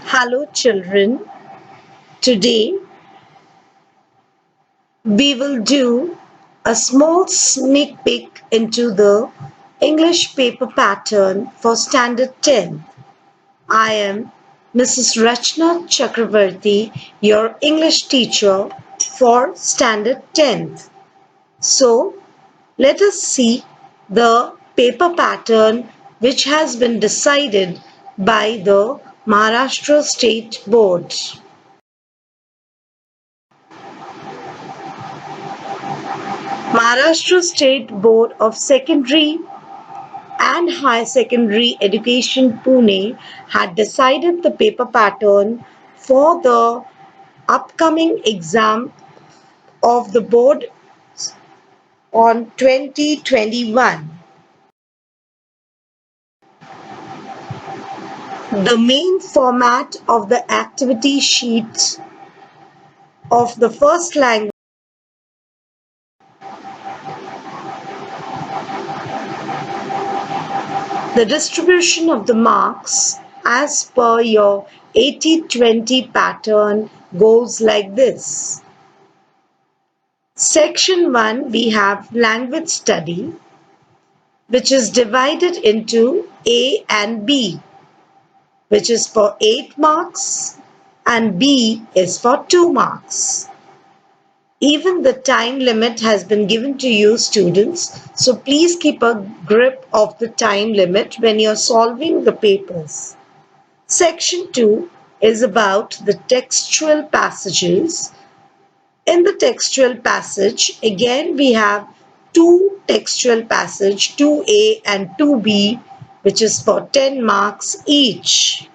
Hello children, today we will do a small sneak peek into the English paper pattern for Standard 10. I am Mrs. Rachana Chakraborty, your English teacher for Standard 10th. So, let us see the paper pattern which has been decided by the Maharashtra State Board. Maharashtra State Board of Secondary and Higher Secondary Education Pune had decided the paper pattern for the upcoming exam of the board on 2021. The main format of the activity sheet of the first language. The distribution of the marks as per your 80-20 pattern goes like this. Section 1, we have language study, which is divided into A and B, which is for 8 marks and B is for 2 marks. Even the time limit has been given to you students, so please keep a grip of the time limit when you're solving the papers. Section 2 is about the textual passages. In the textual passage, again we have two textual passage, 2A and 2B, which is for 10 marks each.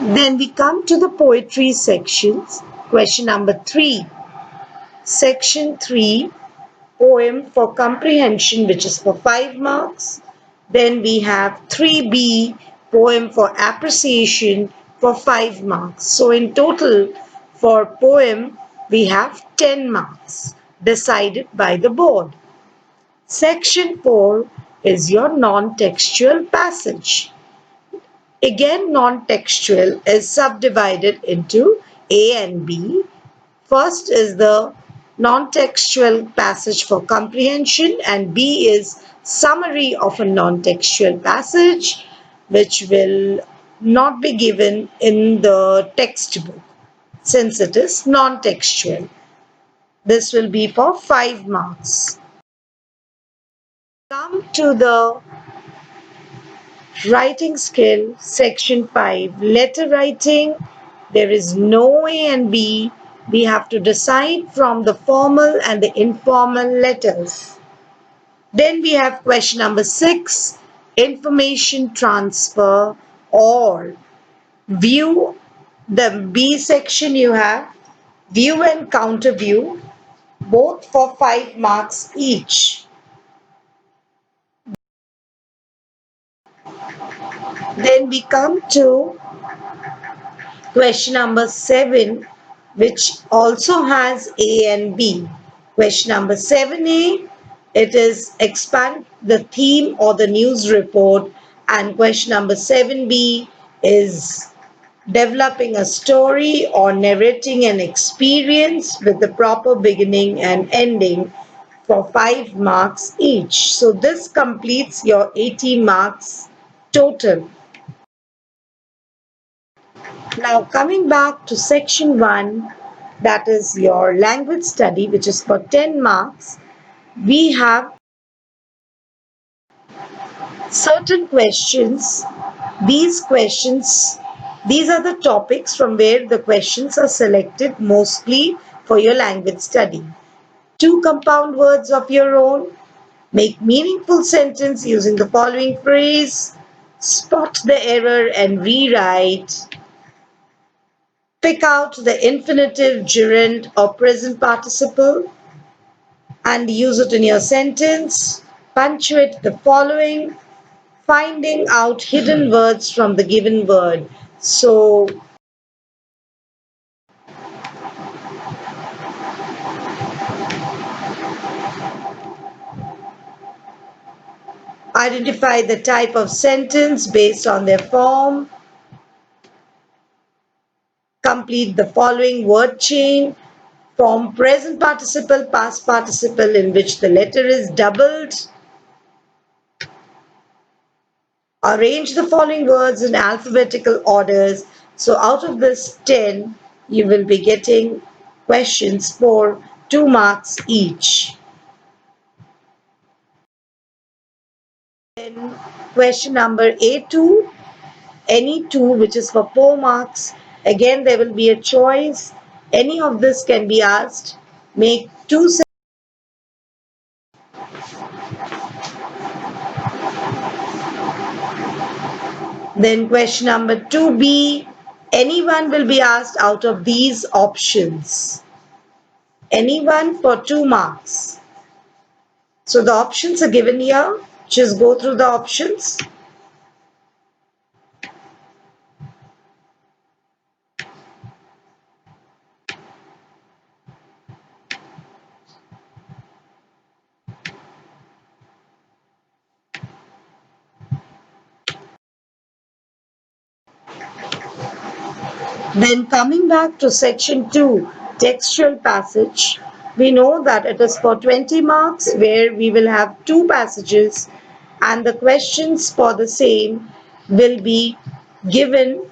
Then we come to the poetry sections. Question number 3. Section 3, poem for comprehension, which is for 5 marks. Then we have 3B, poem for appreciation, for 5 marks. So in total for poem we have 10 marks decided by the board. Section 4 is your non-textual passage. Again, non-textual is subdivided into A and B. First is the non-textual passage for comprehension and B is summary of a non-textual passage which will not be given in the textbook since it is non-textual. This will be for 5 marks. Come to the writing skill section 5, letter writing. There is no A and B. We have to decide from the formal and the informal letters. Then we have question number 6, information transfer or view. The B section you have view and counter view, both for 5 marks each. Then we come to question number 7, which also has A and B. Question number 7A, it is expand the theme or the news report, and question number 7B is developing a story or narrating an experience with the proper beginning and ending for 5 marks each. So this completes your 80 marks total. Now coming back to section 1, that is your language study, which is for 10 marks, we have certain questions. These are the topics from where the questions are selected mostly for your language study. 2 compound words of your own, make meaningful sentence using the following phrase, spot the error and rewrite. Pick out the infinitive, gerund or present participle and use it in your sentence. Punctuate the following. Finding out hidden words from the given word. So, Identify the type of sentence based on their form. Complete the following word chain. Form present participle, past participle in which the letter is doubled. Arrange the following words in alphabetical orders. So out of this 10, you will be getting questions for 2 marks each. Then question number A2, any two which is for 4 marks. Again, there will be a choice. Any of this can be asked. Make 2 sentences. Then question number 2B, anyone will be asked out of these options. Anyone for 2 marks. So the options are given here. Just go through the options. Then coming back to section 2, textual passage, we know that it is for 20 marks where we will have 2 passages and the questions for the same will be given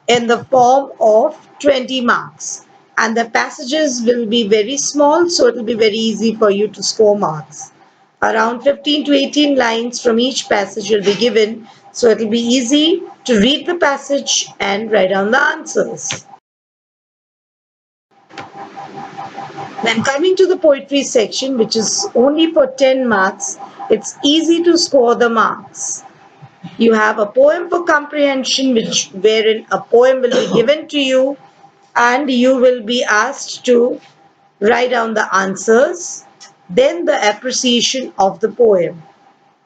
in the form of 20 marks. And the passages will be very small, so it will be very easy for you to score marks. Around 15 to 18 lines from each passage will be given, so it will be easy to read the passage and write down the answers. Then coming to the poetry section, which is only for 10 marks, it's easy to score the marks. You have a poem for comprehension, wherein a poem will be given to you and you will be asked to write down the answers, then the appreciation of the poem.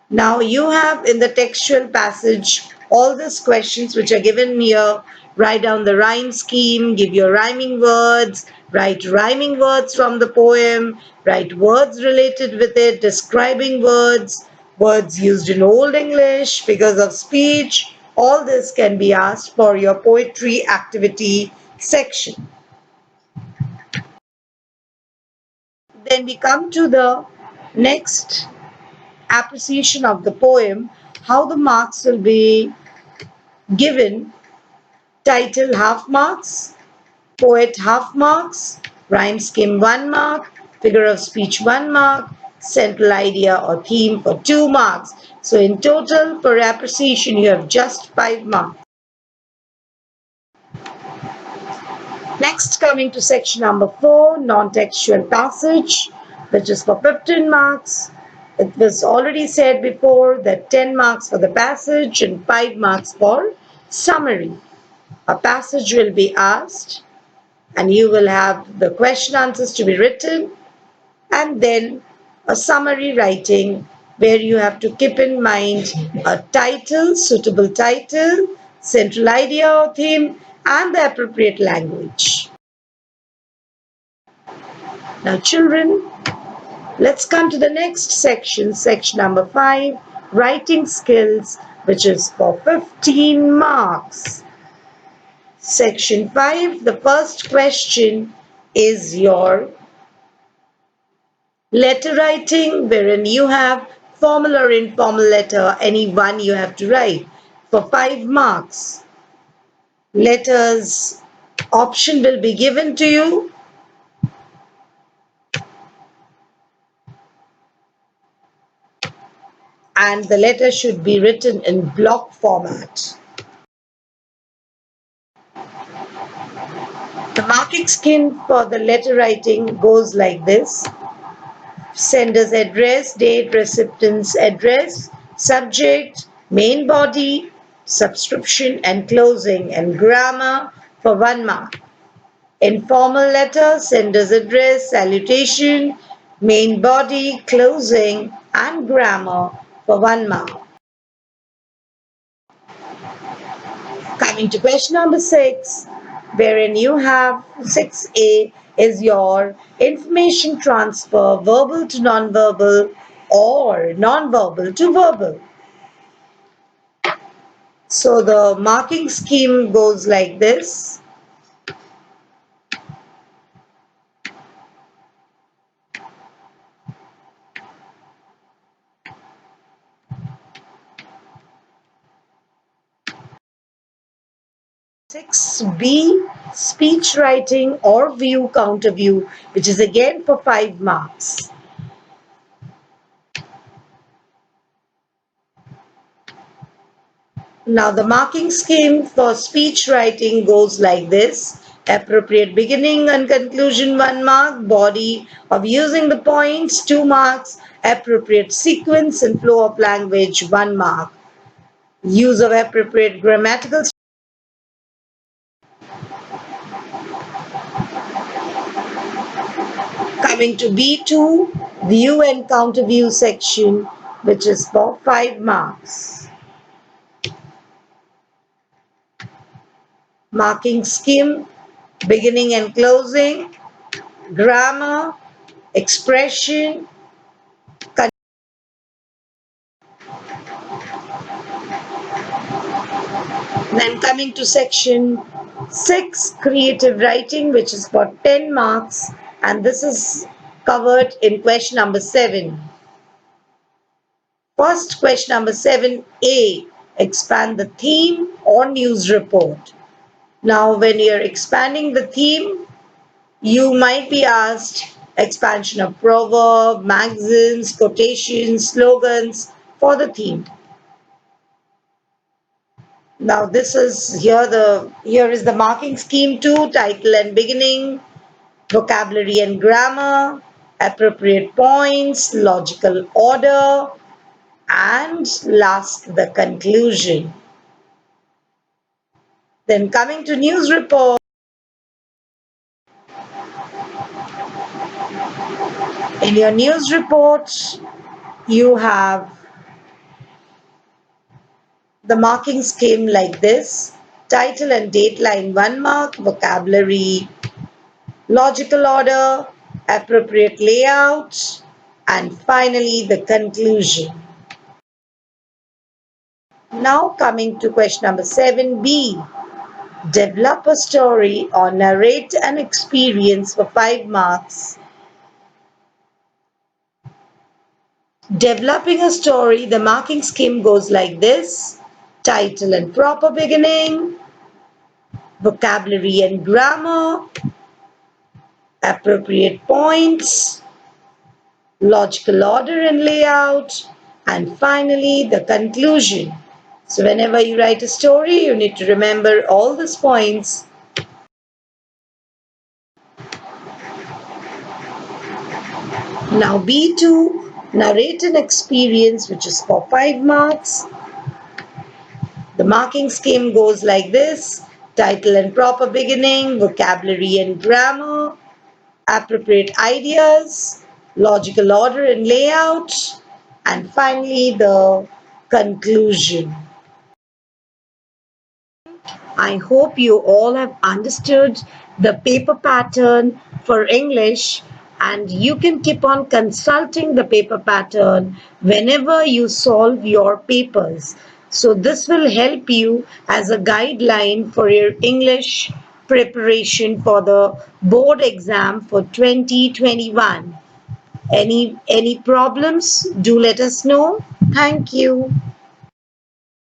Now you have in the textual passage all these questions which are given here. Write down the rhyme scheme, give your rhyming words, write rhyming words from the poem, write words related with it, describing words, words used in Old English, figures of speech. All this can be asked for your poetry activity section. Then we come to the next appreciation of the poem, how the marks will be given. Title half marks, poet half marks, rhyme scheme 1 mark, figure of speech 1 mark, central idea or theme for 2 marks. So in total for appreciation you have just 5 marks. Next, coming to section number 4, non-textual passage, which is for 15 marks. It was already said before that 10 marks for the passage and 5 marks for summary. A passage will be asked and you will have the question answers to be written and then a summary writing where you have to keep in mind a title, suitable title, central idea or theme, and the appropriate language. Now children, let's come to the next section, section number 5, writing skills, which is for 15 marks. Section 5, the first question is your letter writing, wherein you have formal or informal letter, any one you have to write for 5 marks. Letters option will be given to you. And the letter should be written in block format. The marking scheme for the letter writing goes like this. Sender's address, date, recipient's address, subject, main body, subscription and closing, and grammar for 1 mark. Informal letter, sender's address, salutation, main body, closing, and grammar for 1 mark. Coming to question number 6, wherein you have 6A is your information transfer, verbal to non-verbal or non-verbal to verbal. So the marking scheme goes like this. Six B, speech writing or view counter view, which is again for 5 marks. Now the marking scheme for speech writing goes like this. Appropriate beginning and conclusion 1 mark, body of using the points 2 marks, appropriate sequence and flow of language 1 mark, use of appropriate grammatical. Coming to B2, view and counter view section, which is for 5 marks. Marking scheme, beginning and closing, grammar, expression. Then coming to section 6, creative writing, which is for 10 marks, and this is covered in question number 7. First, question number 7A, expand the theme or news report. Now, when you're expanding the theme, you might be asked expansion of proverb, maxims, quotations, slogans for the theme. Now this is here is the marking scheme too, title and beginning, vocabulary and grammar, appropriate points, logical order, and last the conclusion. Then coming to news report. In your news report, you have the marking scheme like this. Title and date line 1 mark, vocabulary, logical order, appropriate layout, and finally the conclusion. Now coming to question number 7B. Develop a story or narrate an experience for 5 marks. Developing a story, the marking scheme goes like this. Title and proper beginning, vocabulary and grammar, appropriate points, logical order and layout, and finally the conclusion. So whenever you write a story, you need to remember all these points. Now B2, narrate an experience, which is for 5 marks. The marking scheme goes like this. Title and proper beginning, vocabulary and grammar, appropriate ideas, logical order and layout, and finally the conclusion. I hope you all have understood the paper pattern for English, and you can keep on consulting the paper pattern whenever you solve your papers. So this will help you as a guideline for your English preparation for the board exam for 2021. Any problems? Do let us know. Thank you.